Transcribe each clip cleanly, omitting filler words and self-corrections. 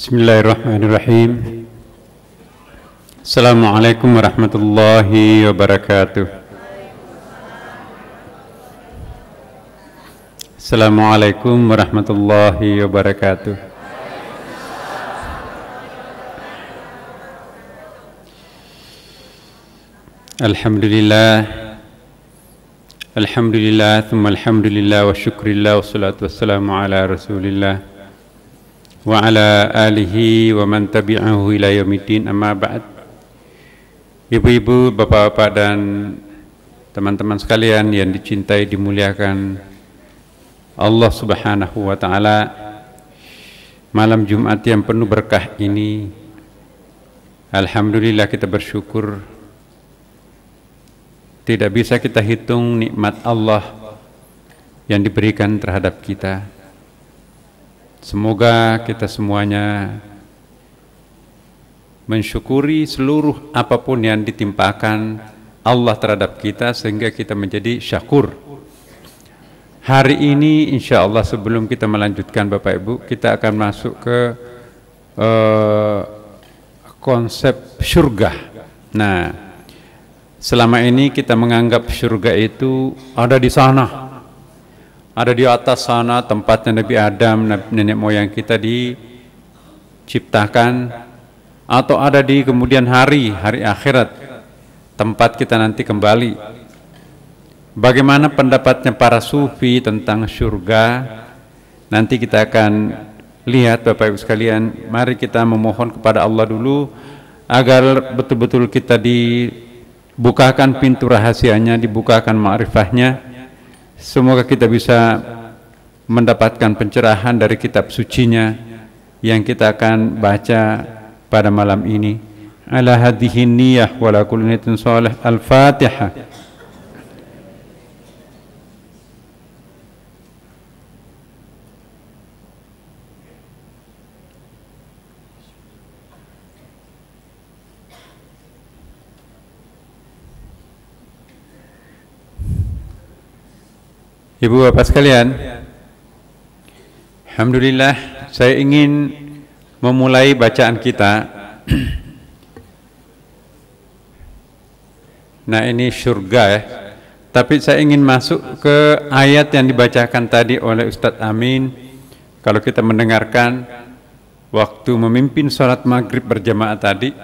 Bismillahirrahmanirrahim. Assalamualaikum warahmatullahi wabarakatuh. Assalamualaikum warahmatullahi wabarakatuh. Alhamdulillah. Alhamdulillah, thumma alhamdulillah wa syukrillah wa salatu wassalamu ala rasulillah wa ala alihi wa man tabi'ahu ila yaumiddin, amma ba'd. Ibu-ibu, bapak-bapak dan teman-teman sekalian yang dicintai, dimuliakan Allah Subhanahu wa ta'ala, malam Jumat yang penuh berkah ini, alhamdulillah kita bersyukur. Tidak bisa kita hitung nikmat Allah yang diberikan terhadap kita. Semoga kita semuanya mensyukuri seluruh apapun yang ditimpakan Allah terhadap kita sehingga kita menjadi syakur. Hari ini insya Allah, sebelum kita melanjutkan Bapak Ibu, kita akan masuk ke konsep surga. Nah, selama ini kita menganggap surga itu ada di sana, ada di atas sana, tempatnya Nabi Adam, nenek moyang kita diciptakan, atau ada di kemudian hari akhirat, tempat kita nanti kembali. Bagaimana pendapatnya para sufi tentang surga? Nanti kita akan lihat Bapak Ibu sekalian. Mari kita memohon kepada Allah dulu agar betul-betul kita dibukakan pintu rahasianya, dibukakan ma'rifahnya. Semoga kita bisa mendapatkan pencerahan dari kitab sucinya yang kita akan baca pada malam ini. Ala hadhihi niyyah wa la kulli niyatin shalih. Al-Fatihah. Ibu bapak sekalian, alhamdulillah, saya ingin memulai bacaan kita. Nah, ini surga ya. Tapi saya ingin masuk ke ayat yang dibacakan tadi oleh Ustadz Amin. Kalau kita mendengarkan waktu memimpin sholat maghrib berjamaah tadi,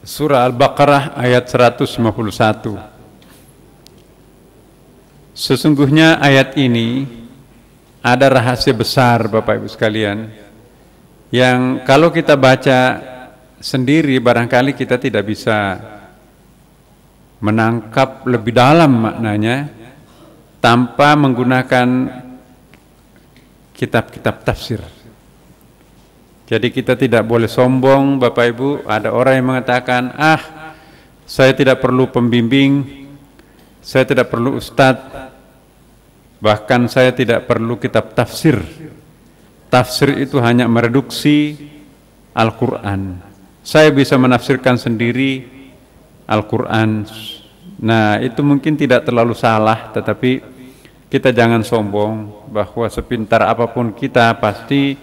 surah Al-Baqarah ayat 151. Sesungguhnya ayat ini ada rahasia besar Bapak Ibu sekalian, yang kalau kita baca sendiri barangkali kita tidak bisa menangkap lebih dalam maknanya tanpa menggunakan kitab-kitab tafsir. Jadi kita tidak boleh sombong Bapak Ibu. Ada orang yang mengatakan, saya tidak perlu pembimbing, saya tidak perlu ustadz, bahkan saya tidak perlu kitab tafsir. Tafsir itu hanya mereduksi Al-Quran. Saya bisa menafsirkan sendiri Al-Quran. Nah, itu mungkin tidak terlalu salah, tetapi kita jangan sombong bahwa sepintar apapun kita, pasti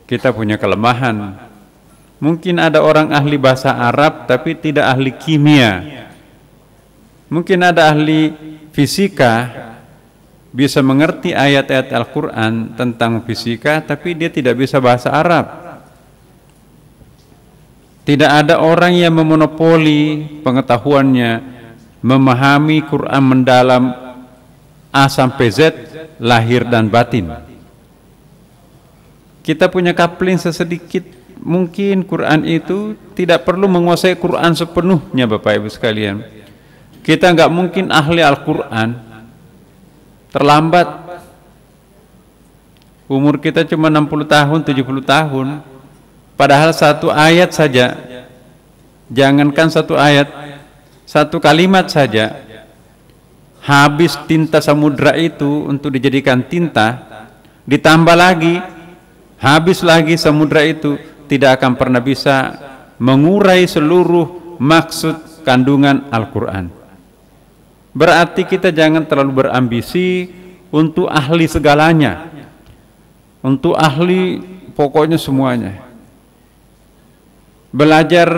kita punya kelemahan. Mungkin ada orang ahli bahasa Arab tapi tidak ahli kimia. Mungkin ada ahli fisika, bisa mengerti ayat-ayat Al-Quran tentang fisika, tapi dia tidak bisa bahasa Arab. Tidak ada orang yang memonopoli pengetahuannya, memahami Quran mendalam A sampai Z, lahir dan batin. Kita punya kapling sesedikit, mungkin Quran itu tidak perlu menguasai Quran sepenuhnya Bapak Ibu sekalian. Kita nggak mungkin ahli Al-Quran, terlambat. Umur kita cuma 60 tahun, 70 tahun. Padahal satu ayat saja, jangankan satu ayat, satu kalimat saja, habis tinta samudra itu untuk dijadikan tinta, ditambah lagi, habis lagi samudra itu, tidak akan pernah bisa mengurai seluruh maksud kandungan Al-Quran. Berarti kita jangan terlalu berambisi untuk ahli segalanya, untuk ahli pokoknya semuanya. Belajar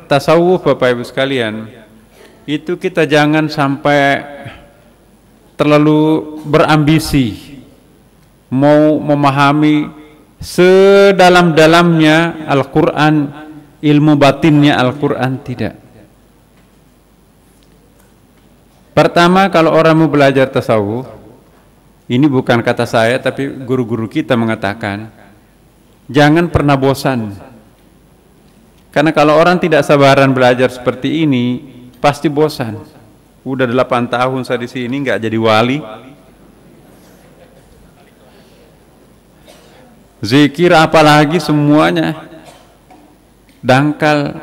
tasawuf Bapak Ibu sekalian, itu kita jangan sampai terlalu berambisi mau memahami sedalam-dalamnya Al-Quran, ilmu batinnya Al-Quran, tidak. Pertama, kalau orang mau belajar tasawuf, ini bukan kata saya tapi guru-guru kita mengatakan, jangan pernah bosan. Karena kalau orang tidak sabaran belajar seperti ini, pasti bosan. Udah 8 tahun saya di sini nggak jadi wali. Zikir apalagi semuanya dangkal.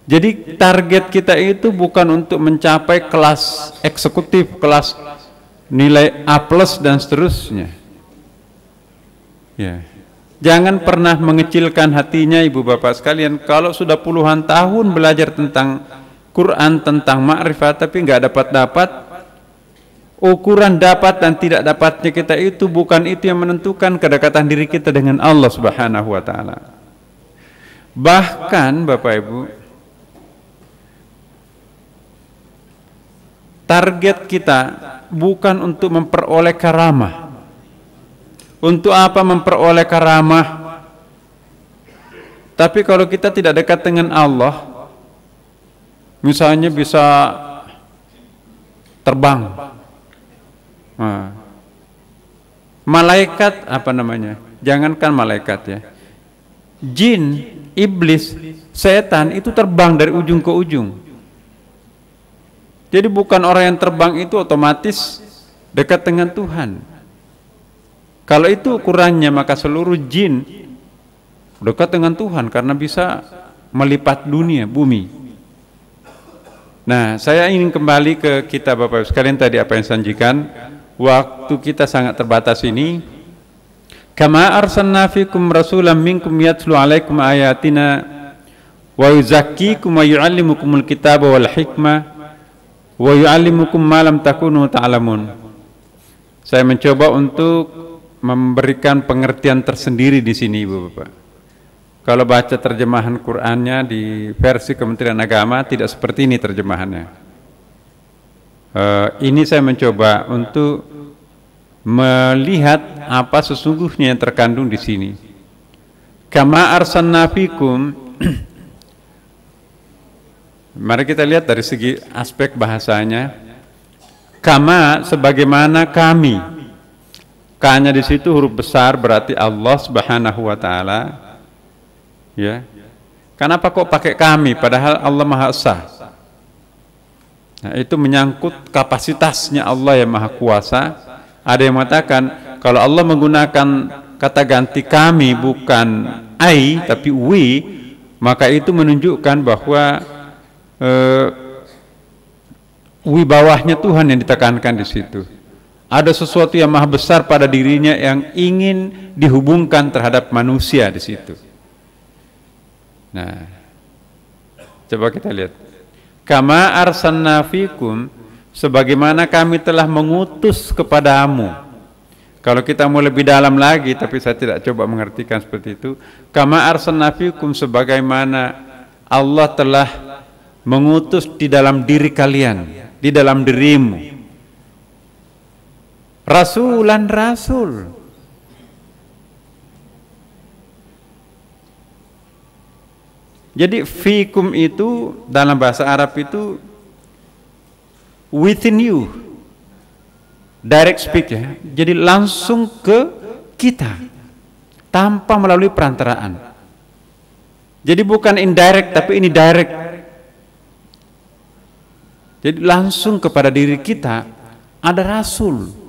Jadi target kita itu bukan untuk mencapai kelas eksekutif, kelas nilai A+ dan seterusnya. Ya. Jangan pernah mengecilkan hatinya ibu bapak sekalian. Kalau sudah puluhan tahun belajar tentang Quran, tentang ma'rifat, tapi nggak dapat, ukuran dapat dan tidak dapatnya kita itu bukan itu yang menentukan kedekatan diri kita dengan Allah Subhanahu wa Ta'ala. Bahkan Bapak Ibu, target kita bukan untuk memperoleh karamah. Untuk apa memperoleh karamah? Tapi kalau kita tidak dekat dengan Allah, misalnya bisa terbang, malaikat apa namanya? Jangankan malaikat ya, jin, iblis, setan itu terbang dari ujung ke ujung. Jadi bukan orang yang terbang itu otomatis dekat dengan Tuhan. Kalau itu ukurannya, maka seluruh jin dekat dengan Tuhan karena bisa melipat dunia, bumi. Nah, saya ingin kembali ke kita Bapak Ibu sekalian tadi apa yang sajikan. Waktu kita sangat terbatas ini. Kama arsalna fikum rasulan minkum yatlu alaikum ayatina wa yuzakkikum wa yu'allimukumul kitaba wal hikmah wa yu'allimukum ma lam takunu ta'lamun. Saya mencoba untuk memberikan pengertian tersendiri di sini Ibu Bapak. Kalau baca terjemahan Qur'annya di versi Kementerian Agama tidak seperti ini terjemahannya. Ini saya mencoba untuk melihat apa sesungguhnya yang terkandung di sini. Kama arsalna fikum. Mari kita lihat dari segi aspek bahasanya. Kama sebagaimana kami. K-nya di situ huruf besar berarti Allah Subhanahu wa Ta'ala. Ya. Kenapa kok pakai kami padahal Allah Maha Esa? Nah, itu menyangkut kapasitasnya Allah yang Maha Kuasa. Ada yang mengatakan kalau Allah menggunakan kata ganti kami bukan I tapi we, maka itu menunjukkan bahwa wibawahnya Tuhan yang ditekankan di situ. Ada sesuatu yang maha besar pada dirinya yang ingin dihubungkan terhadap manusia di situ. Nah, coba kita lihat. Kama arsalna fikum, sebagaimana kami telah mengutus kepadamu. Kalau kita mau lebih dalam lagi, tapi saya tidak coba mengartikan seperti itu. Kama arsalna fikum, sebagaimana Allah telah mengutus di dalam diri kalian, di dalam dirimu. Rasulan rasul. Jadi fikum itu dalam bahasa Arab itu within you, direct speak ya. Jadi langsung ke kita tanpa melalui perantaraan. Jadi bukan indirect tapi ini direct. Jadi langsung kepada diri kita ada rasul.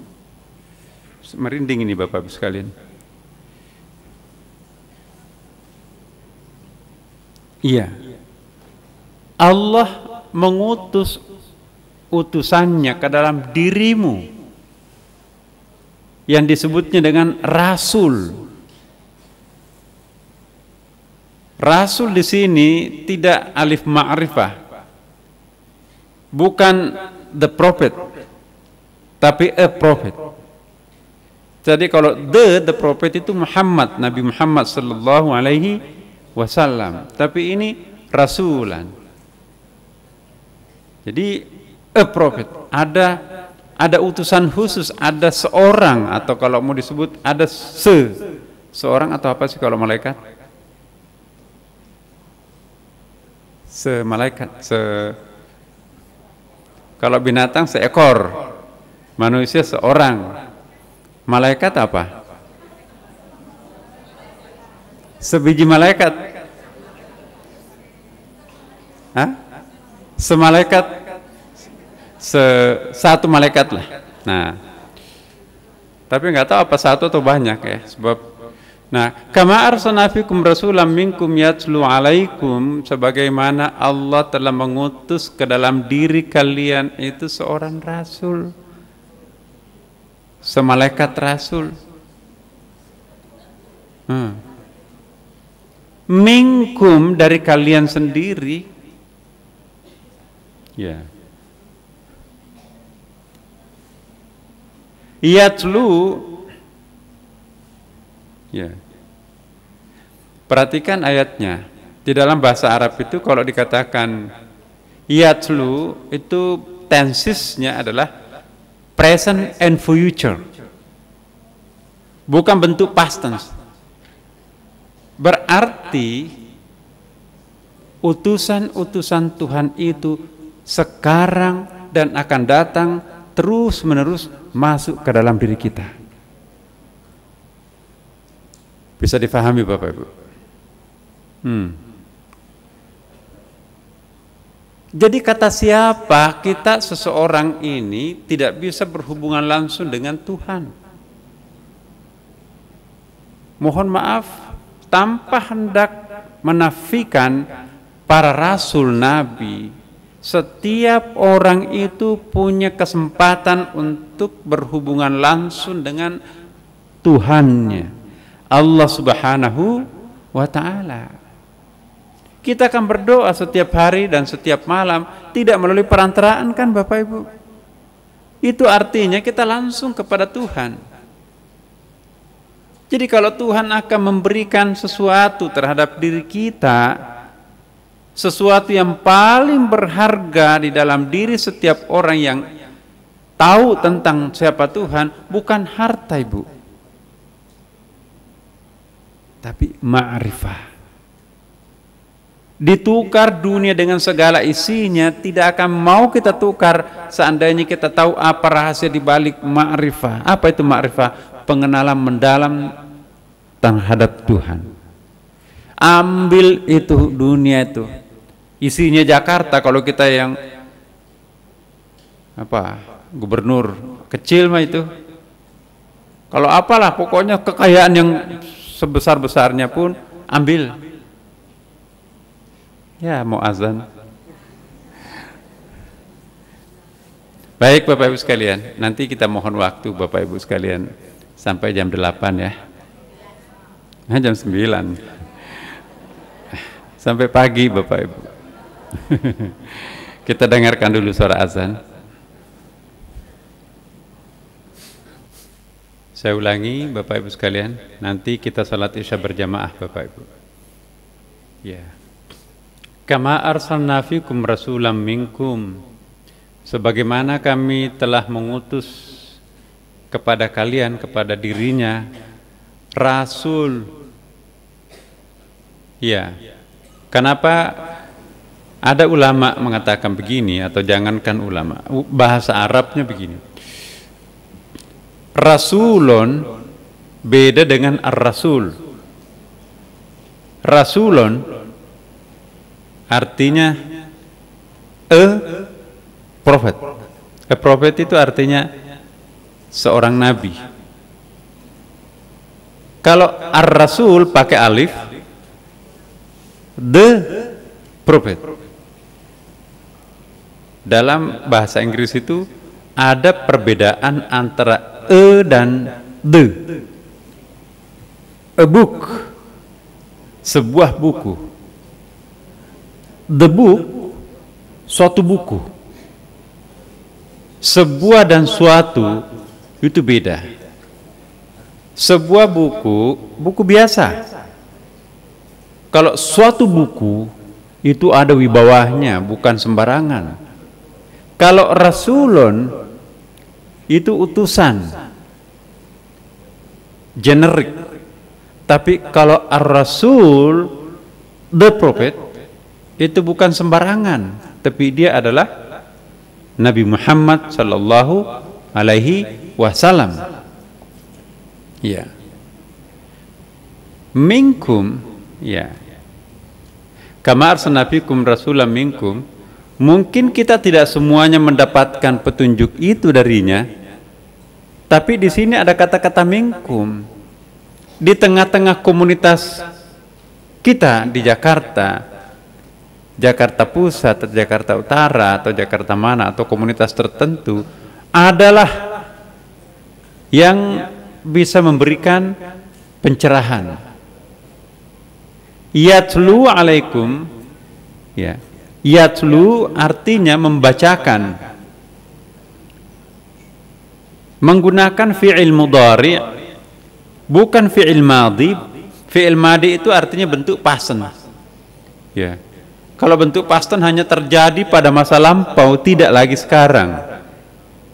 Merinding ini Bapak Ibu sekalian. Iya. Allah mengutus utusannya ke dalam dirimu yang disebutnya dengan rasul. Rasul di sini tidak alif ma'rifah. Bukan the prophet, tapi a prophet. Jadi kalau the prophet itu Muhammad, Nabi Muhammad sallallahu alaihi wasallam. Tapi ini rasulan. Jadi a prophet, ada utusan khusus, ada seorang, atau kalau mau disebut ada seorang, atau apa sih kalau malaikat? Malaikat. Kalau binatang seekor, manusia seorang, malaikat apa? Sebiji malaikat. Hah? Semalaikat, satu malaikat lah. Nah, tapi nggak tahu apa satu atau banyak ya. Sebab, nah, kama arsalna fikum rasulam minkum yatlu alaikum, sebagaimana Allah telah mengutus ke dalam diri kalian itu seorang rasul, semalaikat rasul. Minkum, dari kalian sendiri. Ya. Yatlu, ya. Perhatikan ayatnya. Di dalam bahasa Arab itu kalau dikatakan yatlu, itu tensesnya adalah present and future. Bukan bentuk past tense. Berarti utusan-utusan Tuhan itu sekarang dan akan datang terus menerus masuk ke dalam diri kita. Bisa difahami Bapak Ibu? Jadi kata siapa kita, seseorang ini tidak bisa berhubungan langsung dengan Tuhan. Mohon maaf, tanpa hendak menafikan para rasul nabi, setiap orang itu punya kesempatan untuk berhubungan langsung dengan Tuhannya, Allah Subhanahu wa ta'ala. Kita akan berdoa setiap hari dan setiap malam, tidak melalui perantaraan, kan Bapak Ibu? Itu artinya kita langsung kepada Tuhan. Jadi kalau Tuhan akan memberikan sesuatu terhadap diri kita, sesuatu yang paling berharga di dalam diri setiap orang yang tahu tentang siapa Tuhan, bukan harta Ibu, tapi ma'rifah. Ditukar dunia dengan segala isinya, tidak akan mau kita tukar seandainya kita tahu apa rahasia di balik ma'rifah. Apa itu ma'rifah? Pengenalan mendalam terhadap Tuhan. Ambil itu dunia itu, isinya Jakarta, kalau kita yang apa, gubernur kecil mah itu, kalau apalah pokoknya kekayaan yang sebesar-besarnya pun ambil. Ya, mau azan. Baik Bapak Ibu sekalian, nanti kita mohon waktu Bapak Ibu sekalian sampai jam 8 ya. Nah, jam 9 sampai pagi Bapak Ibu. Kita dengarkan dulu suara azan. Saya ulangi Bapak Ibu sekalian, nanti kita salat Isya berjamaah Bapak Ibu. Ya. Kama arsalna fikum rasulam minkum, sebagaimana kami telah mengutus kepada kalian, kepada dirinya rasul. Ya. Kenapa ada ulama mengatakan begini, atau jangankan ulama, bahasa Arabnya begini. Rasulun beda dengan ar-rasul. Rasulun artinya prophet. Prophet itu artinya seorang nabi. Kalau ar-rasul pakai alif, the prophet. Dalam bahasa Inggris itu ada perbedaan antara dan the. A book, sebuah buku. The book, suatu buku. Sebuah dan suatu itu beda. sebuah buku biasa. Kalau suatu buku itu ada wibawahnya, bukan sembarangan. Kalau rasulun itu utusan, generik. Tapi kalau ar-rasul, the prophet, itu bukan sembarangan, tapi dia adalah Nabi Muhammad sallallahu alaihi wasallam. Ya. Minkum, ya. Kama arsalna fikum rasulan minkum. Mungkin kita tidak semuanya mendapatkan petunjuk itu darinya, tapi di sini ada kata-kata minkum. Di tengah-tengah komunitas kita di Jakarta, Jakarta Pusat, atau Jakarta Utara, atau Jakarta mana, atau komunitas tertentu, adalah yang bisa memberikan pencerahan. Yatlu alaikum, ya. Yatlu artinya membacakan, menggunakan fi'il mudhari, bukan fi'il madhi. Fi'il madhi itu artinya bentuk past tense. Ya. Kalau bentuk past tense hanya terjadi pada masa lampau, tidak lagi sekarang.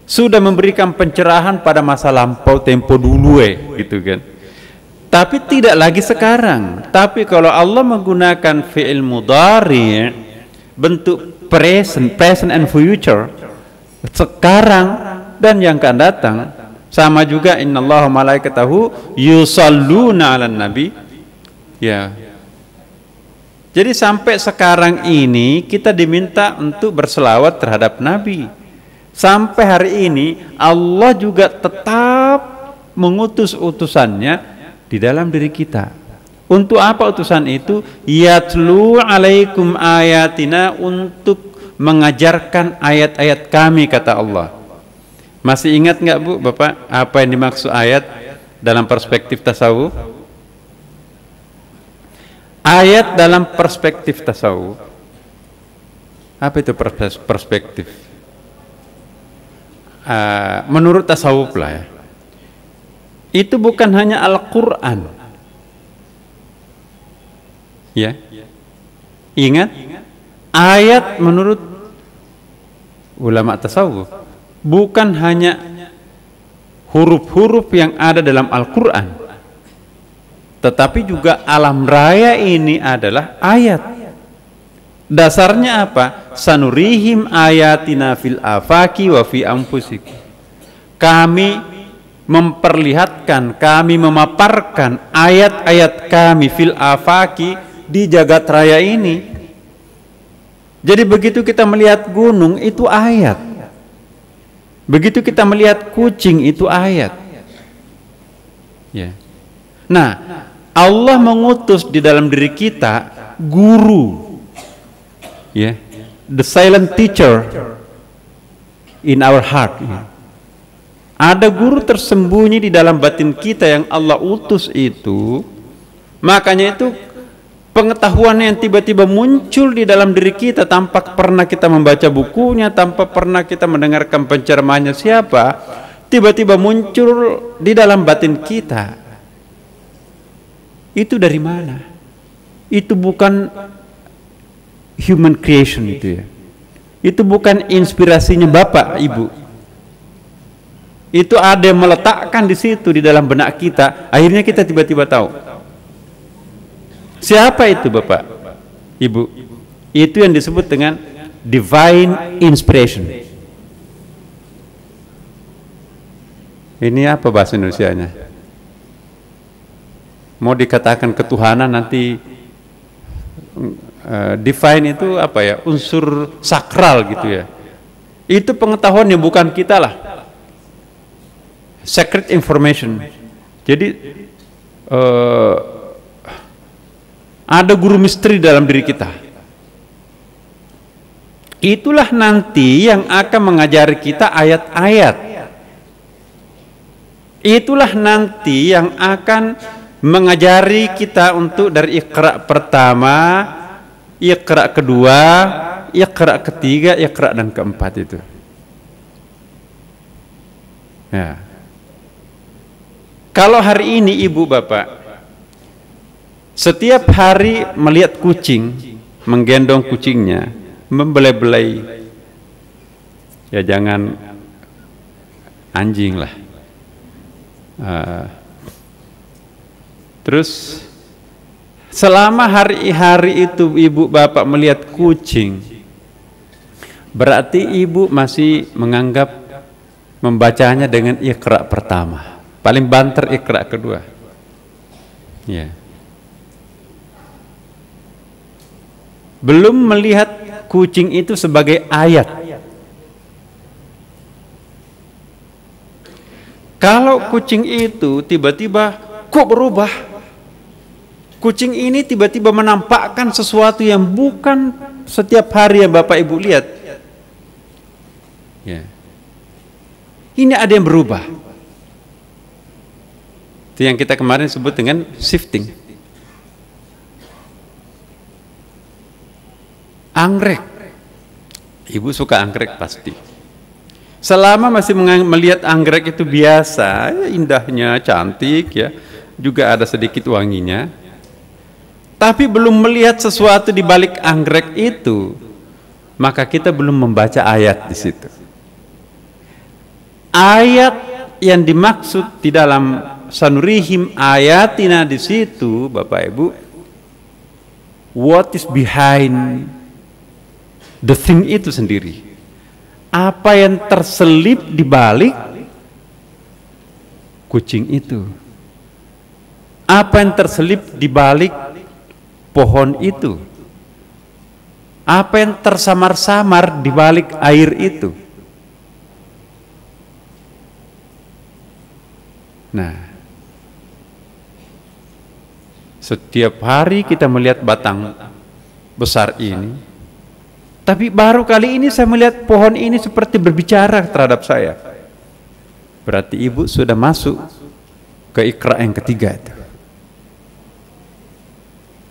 Sudah memberikan pencerahan pada masa lampau, tempo dulu gitu kan. Tapi tidak lagi sekarang. Tapi kalau Allah menggunakan fi'il mudhari, bentuk present and future, sekarang dan yang akan datang, sama juga innallaha malaikatahu yusalluna 'alan nabi. Ya. Jadi sampai sekarang ini kita diminta untuk berselawat terhadap Nabi. Sampai hari ini Allah juga tetap mengutus utusannya di dalam diri kita. Untuk apa utusan itu? Yatlu alaikum ayatina, untuk mengajarkan ayat-ayat kami, kata Allah. Masih ingat nggak Bu, Bapak, apa yang dimaksud ayat dalam perspektif tasawuf? Ayat dalam perspektif tasawuf. Apa itu perspektif? Menurut tasawuf lah ya. Itu bukan hanya Al-Quran. Ya, ingat, ayat menurut ulama tasawuf bukan hanya huruf-huruf yang ada dalam Al-Quran, tetapi juga alam raya ini adalah ayat. Dasarnya apa? Sanurihim ayatina fil afaki wa fi anfusikum. Kami memperlihatkan, kami memaparkan ayat-ayat kami fil afaki, di jagat raya ini. Jadi begitu kita melihat gunung, itu ayat. Begitu kita melihat kucing, itu ayat. Ya. Nah, Allah mengutus di dalam diri kita guru, ya, the silent teacher in our heart. Ya. Ada guru tersembunyi di dalam batin kita yang Allah utus itu. Makanya itu pengetahuan yang tiba-tiba muncul di dalam diri kita tanpa pernah kita membaca bukunya, tanpa pernah kita mendengarkan penceramahannya siapa, tiba-tiba muncul di dalam batin kita. Itu dari mana? Itu bukan human creation itu ya. Itu bukan inspirasinya Bapak, Ibu. Itu ada yang meletakkan di situ di dalam benak kita, akhirnya kita tiba-tiba tahu. Siapa itu Bapak, Ibu? Itu yang disebut dengan divine inspiration. Ini apa bahasa Indonesianya? Mau dikatakan ketuhanan nanti divine itu apa ya? Unsur sakral gitu ya. Itu pengetahuan yang bukan kita lah. Secret information. Jadi ada guru misteri dalam diri kita. Itulah nanti yang akan mengajari kita ayat-ayat. Itulah nanti yang akan mengajari kita untuk dari Iqra pertama, Iqra kedua, Iqra ketiga, Iqra dan keempat itu. Ya. Kalau hari ini ibu bapak setiap hari melihat kucing, menggendong kucingnya, membelai-belai, ya jangan anjing lah. Terus selama hari-hari itu ibu bapak melihat kucing, berarti ibu masih menganggap membacanya dengan Iqra pertama, paling banter Iqra kedua. Ya. Belum melihat kucing itu sebagai ayat. Kalau kucing itu tiba-tiba kok berubah, kucing ini tiba-tiba menampakkan sesuatu yang bukan setiap hari yang Bapak Ibu lihat. Ya. Ini ada yang berubah. Itu yang kita kemarin sebut dengan shifting. Anggrek, ibu suka anggrek pasti. Selama masih melihat anggrek itu biasa, ya indahnya, cantik ya, juga ada sedikit wanginya. Tapi belum melihat sesuatu di balik anggrek itu, maka kita belum membaca ayat di situ. Ayat yang dimaksud di dalam sanurihim ayatina di situ, Bapak Ibu, what is behind the thing itu sendiri, apa yang terselip di balik kucing itu, apa yang terselip di balik pohon itu, apa yang tersamar-samar di balik air itu. Nah, setiap hari kita melihat batang besar ini, tapi baru kali ini saya melihat pohon ini seperti berbicara terhadap saya. Berarti ibu sudah masuk ke Iqra yang ketiga itu.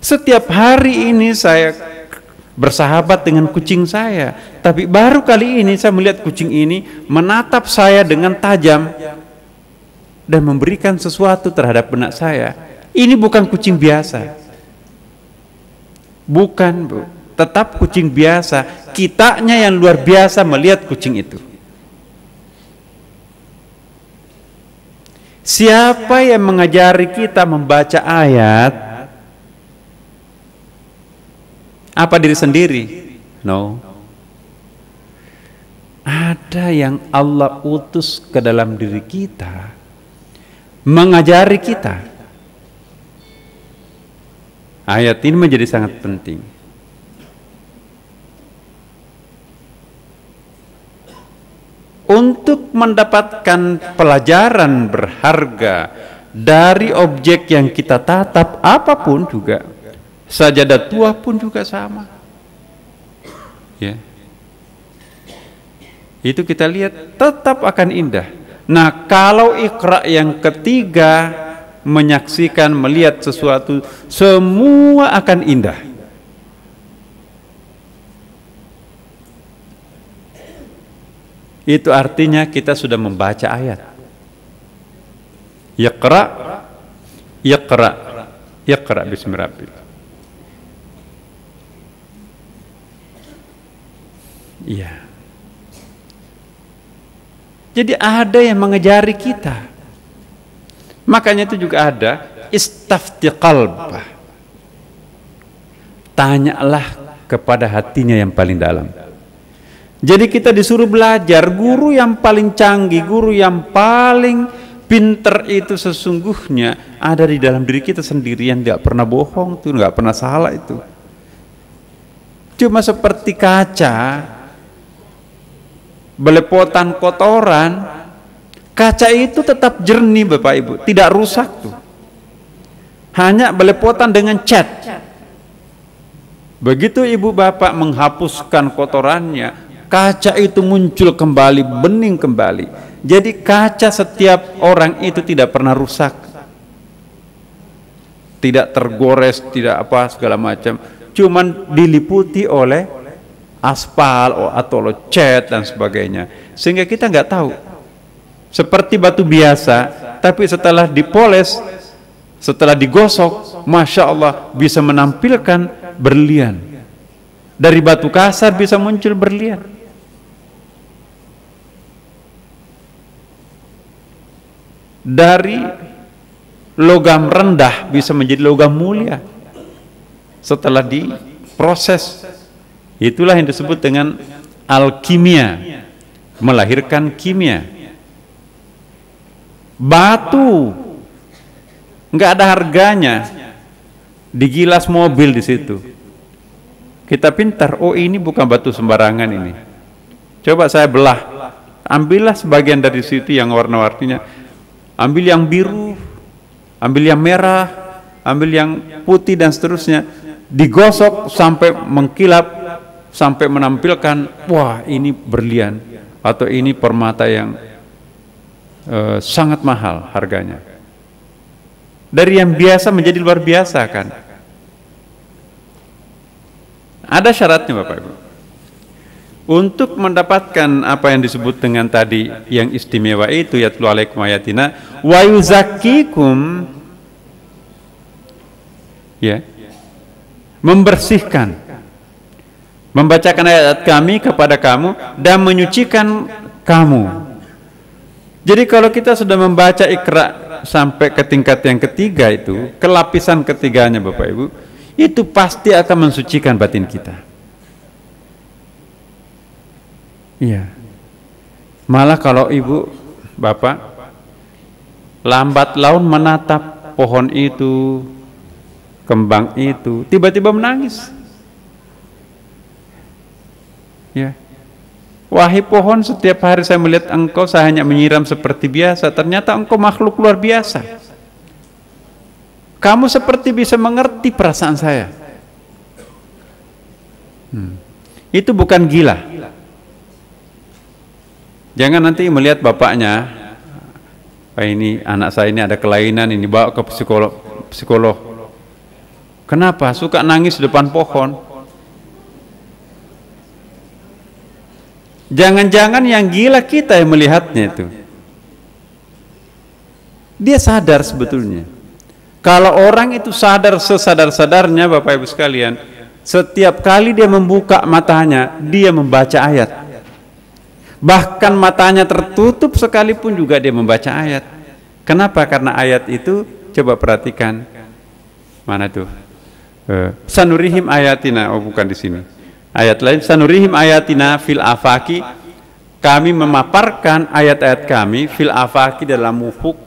Setiap hari ini saya bersahabat dengan kucing saya, tapi baru kali ini saya melihat kucing ini menatap saya dengan tajam dan memberikan sesuatu terhadap benak saya. Ini bukan kucing biasa. Bukan, Bu. Tetap kucing biasa, kitanya yang luar biasa melihat kucing itu. Siapa yang mengajari kita membaca ayat? Apa diri sendiri? No. Ada yang Allah utus ke dalam diri kita, mengajari kita. Ayat ini menjadi sangat penting. Untuk mendapatkan pelajaran berharga dari objek yang kita tatap, apapun juga, sajadah tua pun juga sama. Ya. Itu kita lihat tetap akan indah. Nah, kalau Iqra yang ketiga menyaksikan, melihat sesuatu, semua akan indah. Itu artinya kita sudah membaca ayat. Iqra, Iqra, Iqra bismi rabbik. Iya. Jadi ada yang mengajari kita. Makanya itu juga ada istafti qalbah. Tanyalah kepada hatinya yang paling dalam. Jadi kita disuruh belajar, guru yang paling canggih, guru yang paling pinter itu sesungguhnya ada di dalam diri kita sendiri, yang tidak pernah bohong tuh, nggak pernah salah itu. Cuma seperti kaca, belepotan kotoran, kaca itu tetap jernih Bapak Ibu, tidak rusak tuh. Hanya belepotan dengan cat. Begitu ibu bapak menghapuskan kotorannya, kaca itu muncul kembali, bening kembali. Jadi kaca setiap orang itu tidak pernah rusak, tidak tergores, tidak apa segala macam, cuman diliputi oleh aspal atau cat dan sebagainya, sehingga kita nggak tahu. Seperti batu biasa, tapi setelah dipoles, setelah digosok, Masya Allah bisa menampilkan berlian. Dari batu kasar bisa muncul berlian. Dari logam rendah bisa menjadi logam mulia setelah diproses. Itulah yang disebut dengan alkimia, melahirkan kimia. Batu nggak ada harganya, digilas mobil di situ. Kita pintar, oh ini bukan batu sembarangan ini. Coba saya belah, ambillah sebagian dari situ yang warna-warninya, ambil yang biru, ambil yang merah, ambil yang putih dan seterusnya, digosok sampai mengkilap, sampai menampilkan, wah ini berlian atau ini permata yang sangat mahal harganya. Dari yang biasa menjadi luar biasa kan. Ada syaratnya Bapak Ibu. Untuk mendapatkan apa yang disebut dengan tadi yang istimewa itu, yatlu alaikum ayatina wa yuzakkikum, ya, membersihkan, membacakan ayat kami kepada kamu dan menyucikan kamu. Jadi kalau kita sudah membaca Iqra sampai ke tingkat yang ketiga itu, ke lapisan ketiganya Bapak Ibu, itu pasti akan mensucikan batin kita. Iya. Malah kalau ibu, bapak lambat laun menatap pohon itu, kembang itu, tiba-tiba menangis. Ya. Wahai pohon, setiap hari saya melihat engkau, saya hanya menyiram seperti biasa. Ternyata engkau makhluk luar biasa. Kamu seperti bisa mengerti perasaan saya. Itu bukan gila. Jangan nanti melihat bapaknya, ini anak saya ini ada kelainan, ini bawa ke psikolog. Kenapa? Suka nangis di depan pohon. Jangan-jangan yang gila kita yang melihatnya itu. Dia sadar sebetulnya. Kalau orang itu sadar sesadar-sadarnya Bapak Ibu sekalian, setiap kali dia membuka matanya, dia membaca ayat. Bahkan matanya tertutup sekalipun juga dia membaca ayat. Kenapa? Karena ayat itu, coba perhatikan. Mana tuh? Sanurihim ayatina, oh bukan di sini. Ayat lain, sanurihim ayatina fil afaki, kami memaparkan ayat-ayat kami fil afaki dalam ufuk,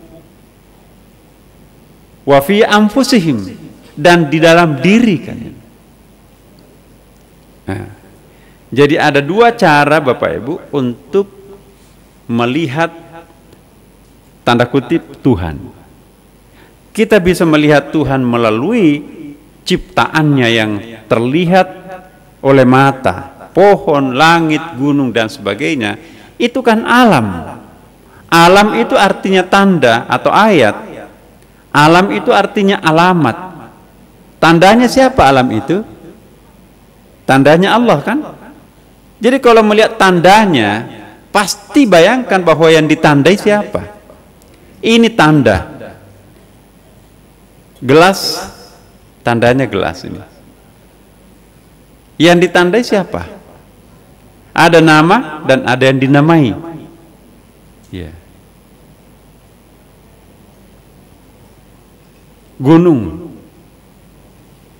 wa fi anfusihim, dan di dalam diri kalian. Nah, jadi ada dua cara Bapak Ibu untuk melihat tanda kutip Tuhan. Kita bisa melihat Tuhan melalui ciptaannya yang terlihat oleh mata, pohon, langit, gunung dan sebagainya. Itu kan alam. Alam itu artinya tanda atau ayat. Alam itu artinya alamat. Tandanya siapa alam itu? Tandanya Allah kan? Jadi kalau melihat tandanya, pasti bayangkan bahwa yang ditandai siapa? Ini tanda. Gelas, tandanya gelas ini. Yang ditandai siapa? Ada nama dan ada yang dinamai. Ya. Gunung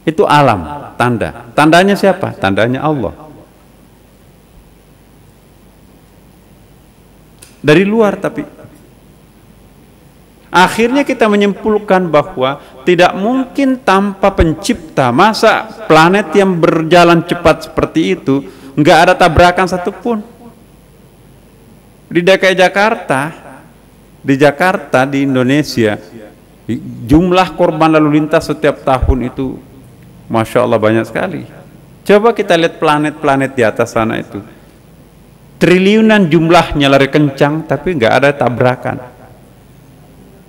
itu alam, tanda. Tandanya siapa? Tandanya Allah. Dari luar tapi akhirnya kita menyimpulkan bahwa tidak mungkin tanpa pencipta. Masa planet yang berjalan cepat seperti itu nggak ada tabrakan satupun. Di DKI Jakarta, di Indonesia, jumlah korban lalu lintas setiap tahun itu Masya Allah banyak sekali. Coba kita lihat planet-planet di atas sana itu, triliunan jumlahnya lari kencang tapi nggak ada tabrakan.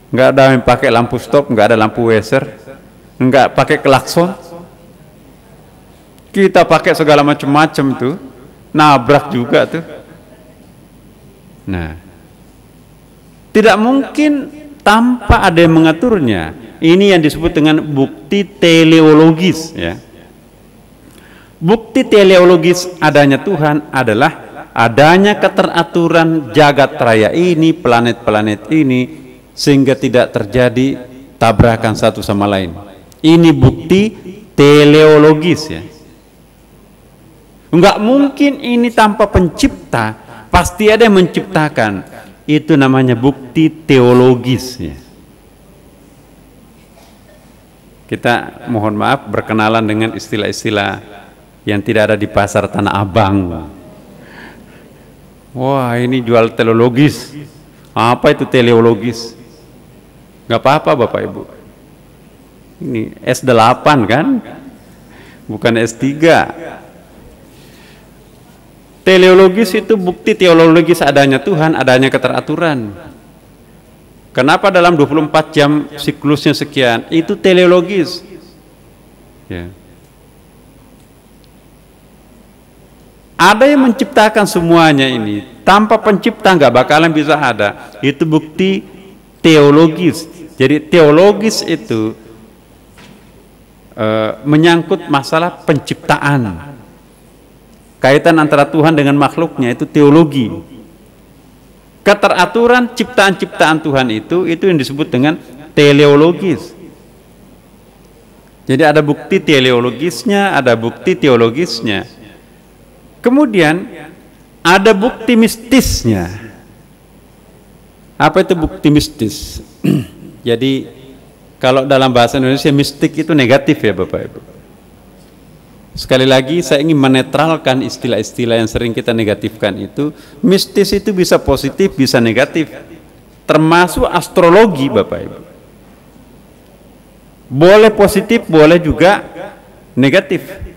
Nggak ada yang pakai lampu stop, nggak ada lampu waser, nggak pakai klakson. Kita pakai segala macam-macam tuh, nabrak juga tuh. Nah, tidak mungkin tanpa ada yang mengaturnya. Ini yang disebut dengan bukti teleologis, ya. Bukti teleologis adanya Tuhan adalah adanya keteraturan jagat raya ini, planet-planet ini, sehingga tidak terjadi tabrakan satu sama lain. Ini bukti teleologis, ya. Enggak mungkin ini tanpa pencipta, pasti ada yang menciptakan. Itu namanya bukti teologis, ya. Kita mohon maaf berkenalan dengan istilah-istilah yang tidak ada di pasar Tanah Abang. Wah, ini jual teleologis. Apa itu teleologis? Gak apa-apa Bapak Ibu. Ini S8 kan? Bukan S3. Teleologis itu bukti teologis adanya Tuhan, adanya keteraturan. Kenapa dalam 24 jam siklusnya sekian? Itu teleologis. Ya. Ada yang menciptakan semuanya ini. Tanpa pencipta nggak bakalan bisa ada. Itu bukti teologis. Jadi teologis itu menyangkut masalah penciptaan. Kaitan antara Tuhan dengan makhluknya itu teologi. Keteraturan ciptaan-ciptaan Tuhan itu yang disebut dengan teleologis. Jadi ada bukti teleologisnya, ada bukti teologisnya. Kemudian ada bukti mistisnya. Apa itu bukti mistis? Jadi kalau dalam bahasa Indonesia mistik itu negatif ya Bapak Ibu. Sekali lagi saya ingin menetralkan istilah-istilah yang sering kita negatifkan itu. Mistis itu bisa positif, bisa negatif. Termasuk astrologi Bapak Ibu. Boleh positif, boleh juga negatif.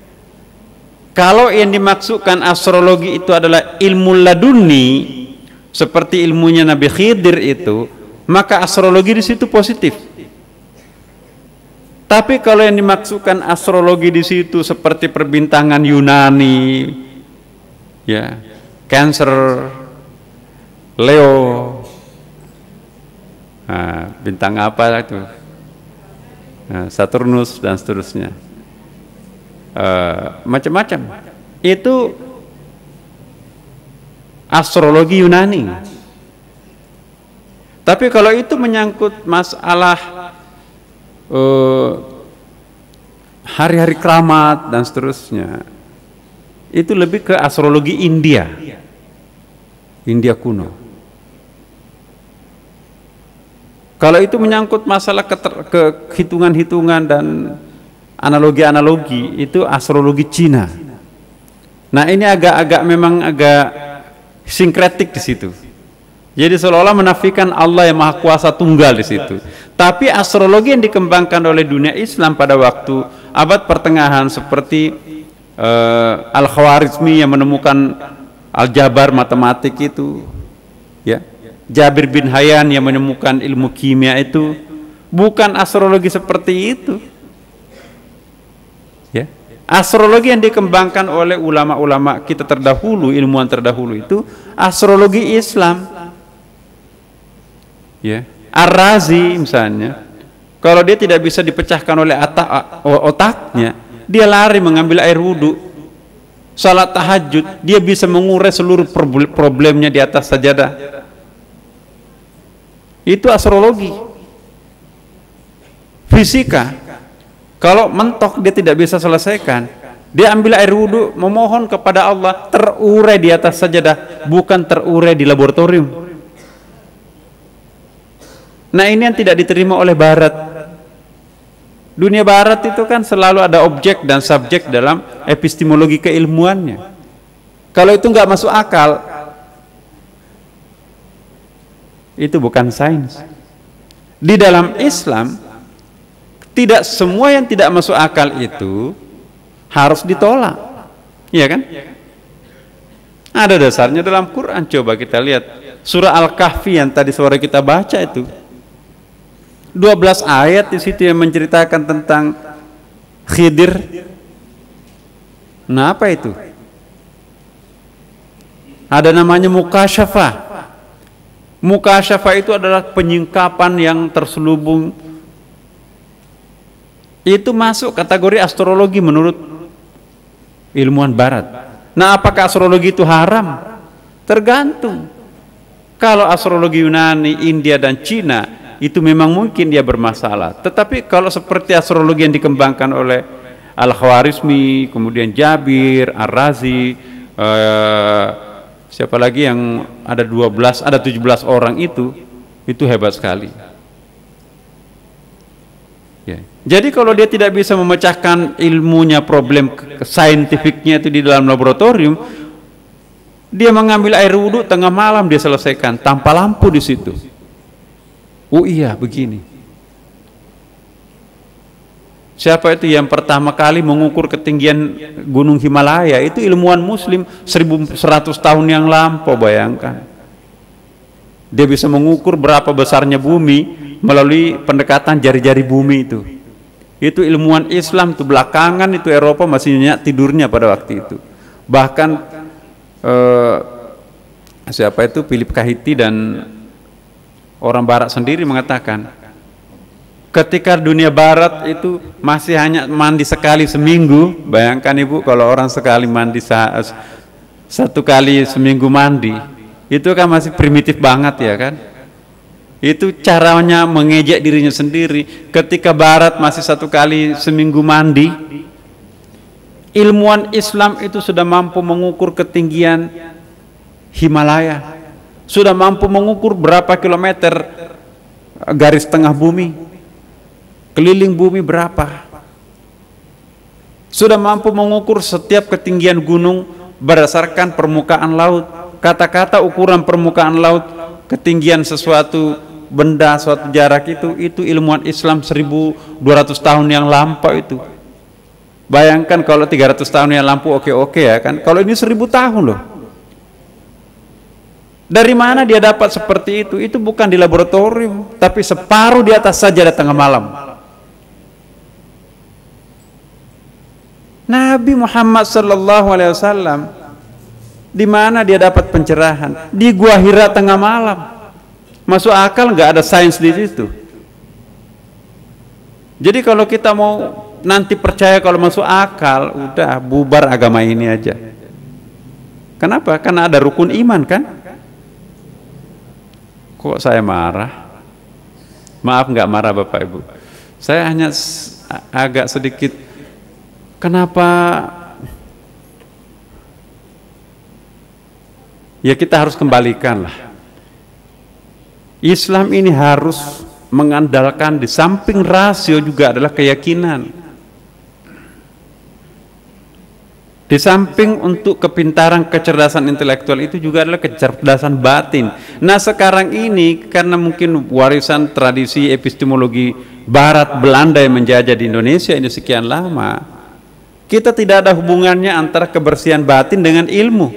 Kalau yang dimaksudkan astrologi itu adalah ilmu laduni, seperti ilmunya Nabi Khidir itu, maka astrologi di situ positif. Tapi kalau yang dimaksudkan astrologi di situ seperti perbintangan Yunani, ya, Cancer, Leo, bintang apa itu, Saturnus dan seterusnya. Macam-macam itu astrologi Yunani. Tapi kalau itu menyangkut masalah hari-hari keramat dan seterusnya, itu lebih ke astrologi India kuno. Kalau itu menyangkut masalah kehitungan-hitungan dan analogi-analogi, itu astrologi Cina. Nah ini memang agak sinkretik di situ. Jadi seolah-olah menafikan Allah yang Maha Kuasa Tunggal di situ. Tapi astrologi yang dikembangkan oleh dunia Islam pada waktu abad pertengahan seperti Al-Khwarizmi yang menemukan aljabar matematik itu, ya, Jabir bin Hayyan yang menemukan ilmu kimia itu, bukan astrologi seperti itu. Ya. Astrologi yang dikembangkan oleh ulama-ulama kita terdahulu, ilmuwan terdahulu itu astrologi Islam. Ya. Ar-Razi misalnya, kalau dia tidak bisa dipecahkan oleh otaknya, dia lari mengambil air wudhu, salat tahajud, dia bisa mengurai seluruh problemnya di atas sajadah. Itu astrologi. Fisika, kalau mentok dia tidak bisa selesaikan, dia ambil air wudhu, memohon kepada Allah, terurai di atas sajadah, bukan terurai di laboratorium. Nah ini yang tidak diterima oleh Barat. Dunia Barat itu kan selalu ada objek dan subjek dalam epistemologi keilmuannya. Kalau itu nggak masuk akal, itu bukan sains. Di dalam Islam, tidak semua yang tidak masuk akal itu harus ditolak, iya kan? Ada dasarnya dalam Quran. Coba kita lihat surah Al-Kahfi yang tadi sore kita baca itu, 12 ayat di situ yang menceritakan tentang Khidir. Nah apa itu? Ada namanya mukasyafah. Mukasyafah itu adalah penyingkapan yang terselubung. Itu masuk kategori astrologi menurut ilmuwan barat. Nah, apakah astrologi itu haram? Tergantung. Kalau astrologi Yunani, India dan Cina itu memang mungkin dia bermasalah. Tetapi kalau seperti astrologi yang dikembangkan oleh Al-Khwarizmi, kemudian Jabir, Ar-Razi, siapa lagi yang ada 12, ada 17 orang itu hebat sekali. Ya. Jadi kalau dia tidak bisa memecahkan ilmunya, problem saintifiknya itu di dalam laboratorium, dia mengambil air wudhu tengah malam dia selesaikan tanpa lampu di situ. Oh iya begini. Siapa itu yang pertama kali mengukur ketinggian Gunung Himalaya? Itu ilmuwan Muslim 1100 tahun yang lampau, bayangkan. Dia bisa mengukur berapa besarnya bumi melalui pendekatan jari-jari bumi itu. Itu ilmuwan Islam tuh, belakangan itu Eropa masih nyenyak tidurnya pada waktu itu. Bahkan siapa itu Philip Kahiti dan orang barat sendiri mengatakan ketika dunia barat itu masih hanya mandi sekali seminggu. Bayangkan ibu, kalau orang sekali mandi satu kali seminggu mandi, itu kan masih primitif banget ya kan. Itu caranya mengejek dirinya sendiri. Ketika barat masih satu kali seminggu mandi, ilmuwan Islam itu sudah mampu mengukur ketinggian Himalaya, sudah mampu mengukur berapa kilometer garis tengah bumi, keliling bumi berapa, sudah mampu mengukur setiap ketinggian gunung berdasarkan permukaan laut. Kata-kata ukuran permukaan laut, ketinggian sesuatu benda, suatu jarak itu ilmuwan Islam 1200 tahun yang lampau itu. Bayangkan kalau 300 tahun yang lampau oke ya kan, kalau ini 1000 tahun loh. Dari mana dia dapat seperti itu? Itu bukan di laboratorium, tapi separuh di atas saja di tengah malam. Nabi Muhammad SAW, di mana dia dapat pencerahan? Di Gua Hira tengah malam. Masuk akal nggak ada sains di situ. Jadi kalau kita mau nanti percaya kalau masuk akal, udah bubar agama ini aja. Kenapa? Karena ada rukun iman kan? Kok saya marah? Maaf nggak marah Bapak Ibu. Saya hanya agak sedikit. Kenapa? Ya kita harus kembalikan lah. Islam ini harus mengandalkan di samping rasio juga adalah keyakinan. Di samping untuk kepintaran, kecerdasan intelektual itu juga adalah kecerdasan batin. Nah sekarang ini karena mungkin warisan tradisi epistemologi Barat Belanda yang menjajah di Indonesia ini sekian lama, kita tidak ada hubungannya antara kebersihan batin dengan ilmu.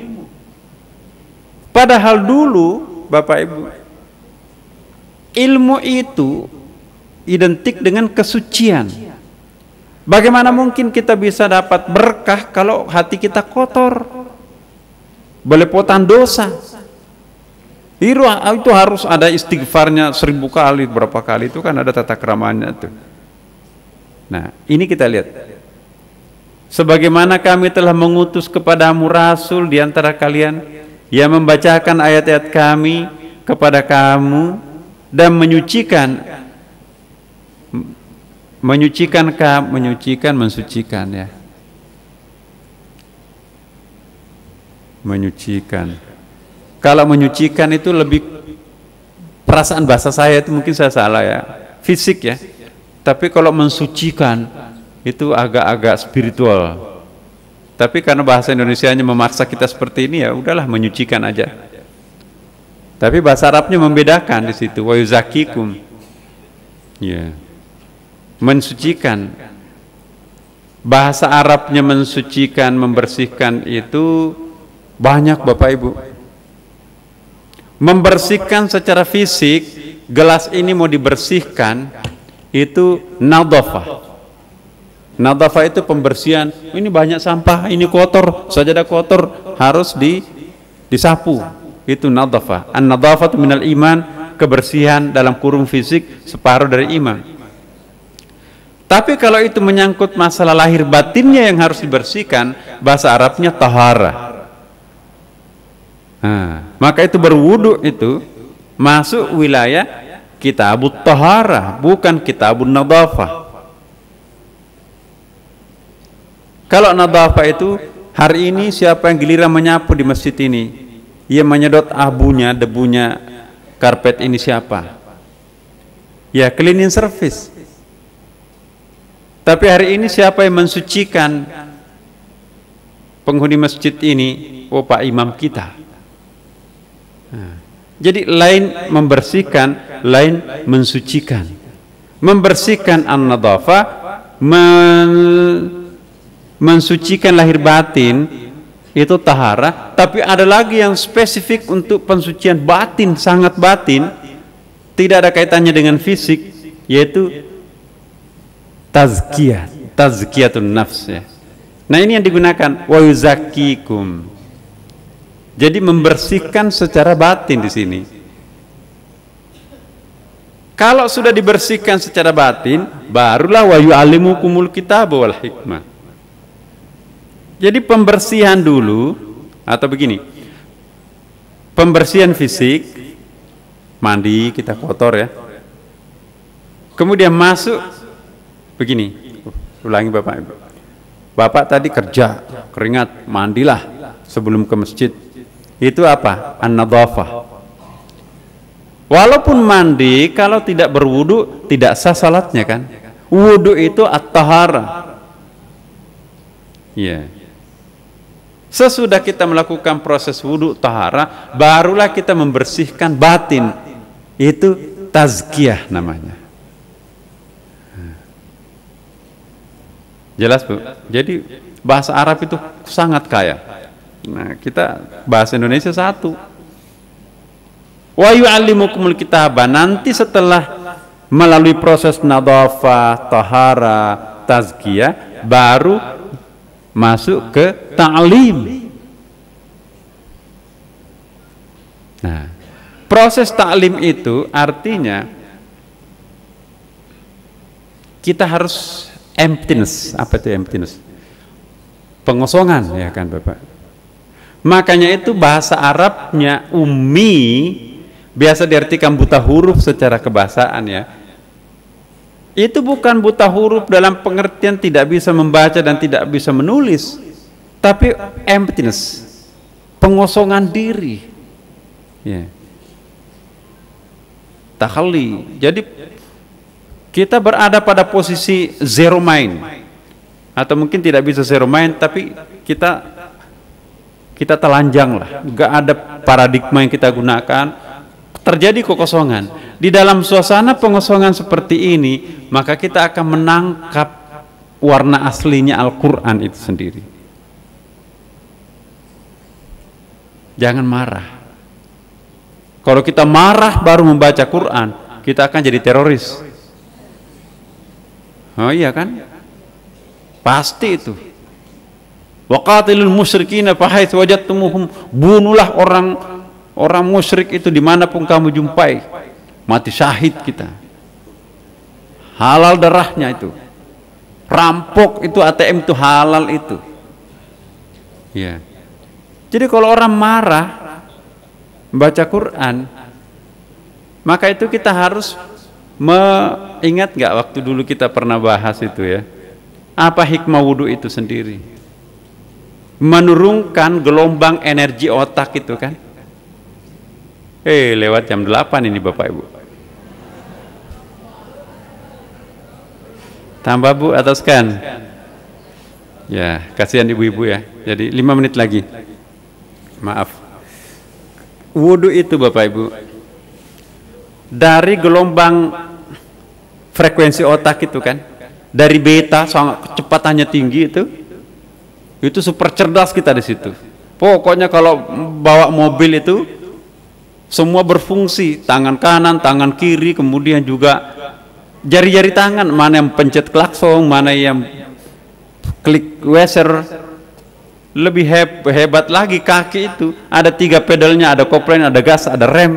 Padahal dulu Bapak Ibu, ilmu itu identik dengan kesucian. Bagaimana mungkin kita bisa dapat berkah kalau hati kita kotor, belepotan dosa? Itu harus ada istighfarnya 1000 kali, berapa kali itu kan ada tata keramanya itu. Nah ini kita lihat. Sebagaimana kami telah mengutus kepadamu Rasul di antara kalian yang membacakan ayat-ayat kami kepada kamu dan mensucikan ya. Menyucikan. Kalau menyucikan itu lebih perasaan bahasa saya itu mungkin saya salah ya. Fisik ya. Tapi kalau mensucikan itu agak-agak spiritual. Tapi karena bahasa Indonesianya memaksa kita seperti ini ya udahlah menyucikan aja. Tapi bahasa Arabnya membedakan di situ, wa yuzakikum. Ya. Mensucikan. Bahasa Arabnya mensucikan, membersihkan itu banyak Bapak Ibu. Membersihkan secara fisik, gelas ini mau dibersihkan itu nadhafah. Nadhafah itu pembersihan. Ini banyak sampah, ini kotor, sajadah kotor, harus disapu. Itu nadhafah. An-nadhafatu minal iman, kebersihan dalam kurung fisik separuh dari iman. Tapi kalau itu menyangkut masalah lahir batinnya yang harus dibersihkan, bahasa Arabnya tahara. Nah, maka itu berwudu itu masuk wilayah kitabut tahara, bukan kitabun nadhafah. Kalau nadhafah itu, hari ini siapa yang giliran menyapu di masjid ini? Ia menyedot abunya, debunya karpet ini siapa? Ya, cleaning service. Tapi hari ini siapa yang mensucikan penghuni masjid ini? Oh, Pak Imam kita. Nah, jadi lain membersihkan, lain mensucikan. Membersihkan an-nadhafah, mensucikan lahir batin, itu tahara. Tapi ada lagi yang spesifik untuk pensucian batin, sangat batin, tidak ada kaitannya dengan fisik, yaitu tazkiyah, tazkiyatun nafs ya. Nah, ini yang digunakan wa yuzakkikum. Jadi membersihkan secara batin di sini. Kalau sudah dibersihkan secara batin, barulah wa yu'allimukumul kitab wal hikmah. Jadi pembersihan dulu, atau begini, pembersihan fisik, mandi, kita kotor ya, kemudian masuk, begini, ulangi Bapak Ibu, Bapak tadi kerja, keringat, mandilah sebelum ke masjid, itu apa? An-nadhafah. Walaupun mandi, kalau tidak berwudu, tidak sah salatnya kan? Wudu itu at-tahara. Ya. Sesudah kita melakukan proses wudu tahara, barulah kita membersihkan batin. Itu tazkiyah namanya. Jelas Bu? Jadi bahasa Arab itu sangat kaya. Nah, kita bahasa Indonesia satu. Wa yu'allimukumul kitaba, nanti setelah melalui proses nadhafah, tahara, tazkiyah, baru masuk ke ta'lim. Nah, proses ta'lim itu artinya kita harus emptiness. Apa itu emptiness? Pengosongan ya kan Bapak. Makanya itu bahasa Arabnya ummi biasa diartikan buta huruf secara kebahasaan ya. Itu bukan buta huruf dalam pengertian tidak bisa membaca dan tidak bisa menulis, tapi emptiness, pengosongan diri ya. Takhalli. Jadi kita berada pada posisi zero mind, atau mungkin tidak bisa zero mind, tapi kita telanjang lah, nggak ada paradigma yang kita gunakan, terjadi kekosongan. Di dalam suasana pengosongan seperti ini, maka kita akan menangkap warna aslinya Al-Quran itu sendiri. Jangan marah. Kalau kita marah baru membaca Quran, kita akan jadi teroris. Oh iya kan? Pasti itu. Waqatilul musyrikina fahaitsu wajadtumuhum, bunuhlah orang musyrik itu dimanapun kamu jumpai. Mati syahid kita. Halal darahnya itu. Rampok itu, ATM itu halal itu. Ya. Jadi kalau orang marah membaca Quran, maka itu kita harus ingat nggak waktu dulu kita pernah bahas itu ya. Apa hikmah wudu itu sendiri? Menurunkan gelombang energi otak itu kan. Lewat jam 8 ini Bapak Ibu. Tambah Bu, ataskan. Ya, kasihan ibu-ibu ya. Jadi 5 menit lagi. Maaf. Wudu itu Bapak Ibu, dari gelombang frekuensi otak itu kan, dari beta sangat kecepatannya tinggi itu super cerdas kita di situ. Pokoknya kalau bawa mobil itu semua berfungsi, tangan kanan, tangan kiri, kemudian juga jari-jari tangan, mana yang pencet klakson, mana yang klik washer, Lebih hebat lagi kaki itu. Ada 3 pedalnya, ada kopling, ada gas, ada rem.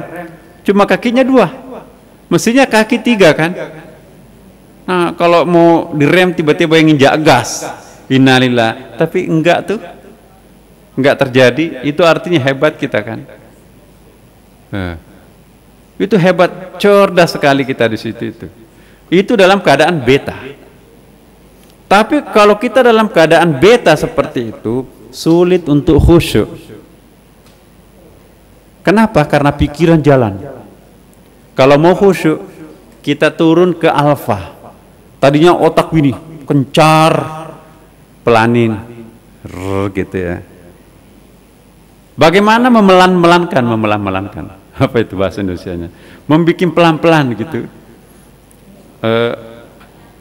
Cuma kakinya 2. Mestinya kaki 3 kan? Nah, kalau mau direm tiba-tiba yang injak gas. Innalillah. Tapi enggak tuh. Enggak terjadi. Itu artinya hebat kita kan? Itu hebat, cerdas sekali kita di situ itu. Itu dalam keadaan beta. Tapi kalau kita dalam keadaan beta seperti itu, sulit untuk khusyuk. Kenapa? Karena pikiran jalan. Kalau mau khusyuk, kita turun ke alfa. Tadinya otak ini kencar, pelanin, gitu ya. Bagaimana memelan-melankan? Apa itu bahasa Indonesianya? Membikin pelan-pelan gitu.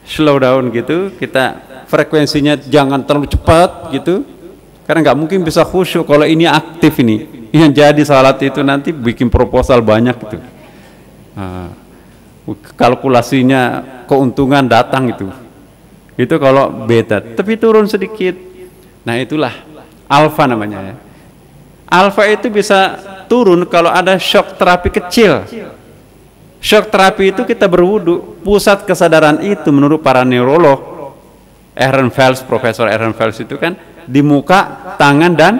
Slow down gitu. Kita frekuensinya jangan terlalu cepat gitu. Karena nggak mungkin bisa khusyuk kalau ini aktif ini. Yang jadi salat itu nanti bikin proposal banyak gitu. Kalkulasinya keuntungan datang itu. Itu kalau beta. Tapi turun sedikit. Nah itulah alfa namanya ya. Alfa itu bisa turun kalau ada shock terapi kecil. Shock terapi itu kita berwudu. Pusat kesadaran itu menurut para neurolog, Ehrenfels, Profesor Ehrenfels itu kan di muka, tangan dan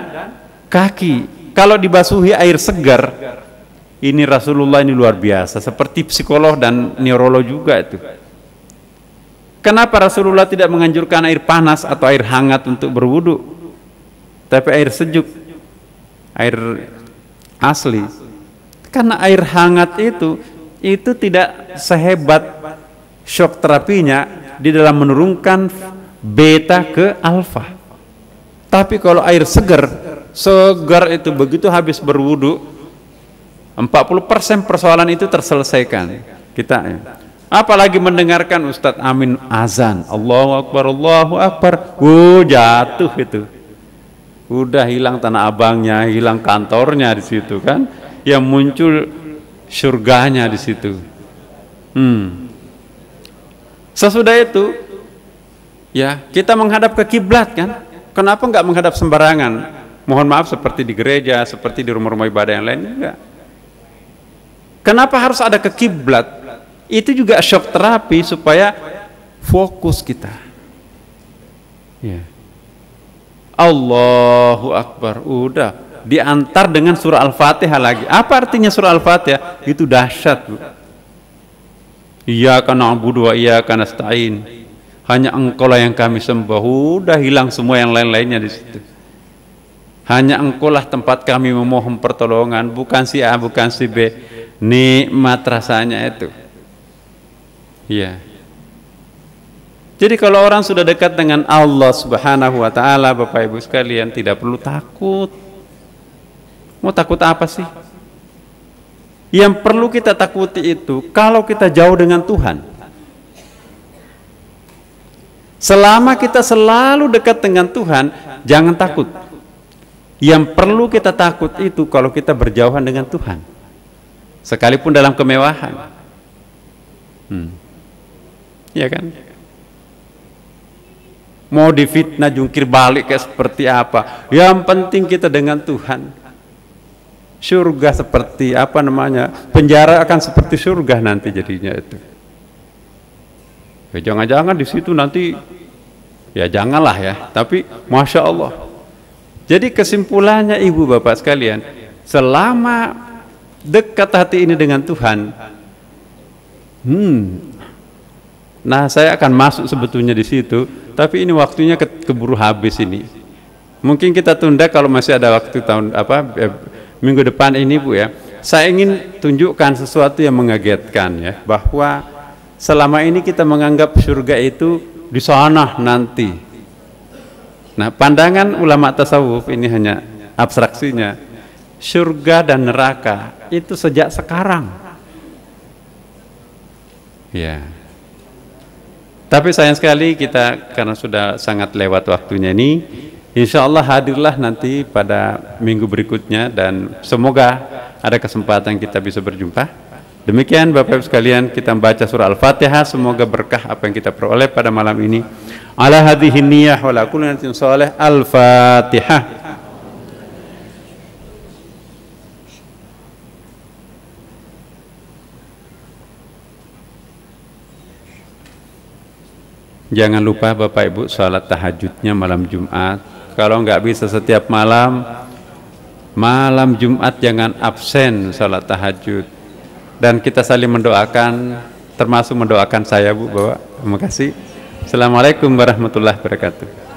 kaki. Kalau dibasuhi air segar, ini Rasulullah ini luar biasa. Seperti psikolog dan neurolog juga itu. Kenapa Rasulullah tidak menganjurkan air panas atau air hangat untuk berwudu, tapi air sejuk, air asli? Karena air hangat itu tidak sehebat shock terapinya di dalam menurunkan beta ke alfa. Tapi kalau air segar itu begitu habis berwudu, 40% persoalan itu terselesaikan kita. Apalagi mendengarkan Ustadz Amin azan, Allahu Akbar, Allahu Akbar, jatuh itu. Udah hilang tanah abangnya, hilang kantornya di situ kan, yang muncul surganya di situ. Sesudah itu, ya kita menghadap ke kiblat kan. Kenapa nggak menghadap sembarangan? Mohon maaf seperti di gereja, seperti di rumah-rumah ibadah yang lain, enggak. Kenapa harus ada ke kiblat? Itu juga shock terapi supaya fokus kita. Ya. Allahu Akbar, udah diantar dengan surah Al-Fatihah lagi. Apa artinya surah Al-Fatihah? Itu dahsyat, Bu. Iyyaka na'budu wa iyyaka nasta'in. Hanya Engkaulah yang kami sembah. Udah hilang semua yang lain-lainnya di situ. Hanya Engkaulah tempat kami memohon pertolongan, bukan si A, bukan si B. Nikmat rasanya itu. Iya. Jadi kalau orang sudah dekat dengan Allah Subhanahu wa taala, Bapak Ibu sekalian, tidak perlu takut. Mau takut apa sih? Yang perlu kita takuti itu kalau kita jauh dengan Tuhan. Selama kita selalu dekat dengan Tuhan, jangan takut. Yang perlu kita takut itu kalau kita berjauhan dengan Tuhan, sekalipun dalam kemewahan. Ya kan? Mau difitnah jungkir balik kayak seperti apa, yang penting kita dengan Tuhan. Surga seperti apa namanya, penjara akan seperti surga nanti jadinya itu. Ya, jangan-jangan di situ nanti, ya janganlah ya. Tapi masya Allah. Jadi kesimpulannya Ibu Bapak sekalian, selama dekat hati ini dengan Tuhan, nah saya akan masuk sebetulnya di situ. Tapi ini waktunya keburu habis ini. Mungkin kita tunda kalau masih ada waktu minggu depan ini Bu ya. Saya ingin tunjukkan sesuatu yang mengagetkan ya, bahwa selama ini kita menganggap surga itu di sana nanti. Nah, pandangan ulama tasawuf ini hanya abstraksinya. Surga dan neraka itu sejak sekarang. Ya. Tapi sayang sekali kita karena sudah sangat lewat waktunya ini. Insya Allah hadirlah nanti pada minggu berikutnya dan semoga ada kesempatan kita bisa berjumpa. Demikian Bapak Ibu sekalian, kita membaca surah Al-Fatihah, semoga berkah apa yang kita peroleh pada malam ini. Ala hadhihi niyyah wa la kulli niyatin shalih. Al-Fatihah. Jangan lupa Bapak Ibu salat tahajudnya malam Jumat. Kalau nggak bisa setiap malam, malam Jumat jangan absen salat tahajud. Dan kita saling mendoakan, termasuk mendoakan saya Bu, Bapak. Terima kasih. Assalamualaikum warahmatullahi wabarakatuh.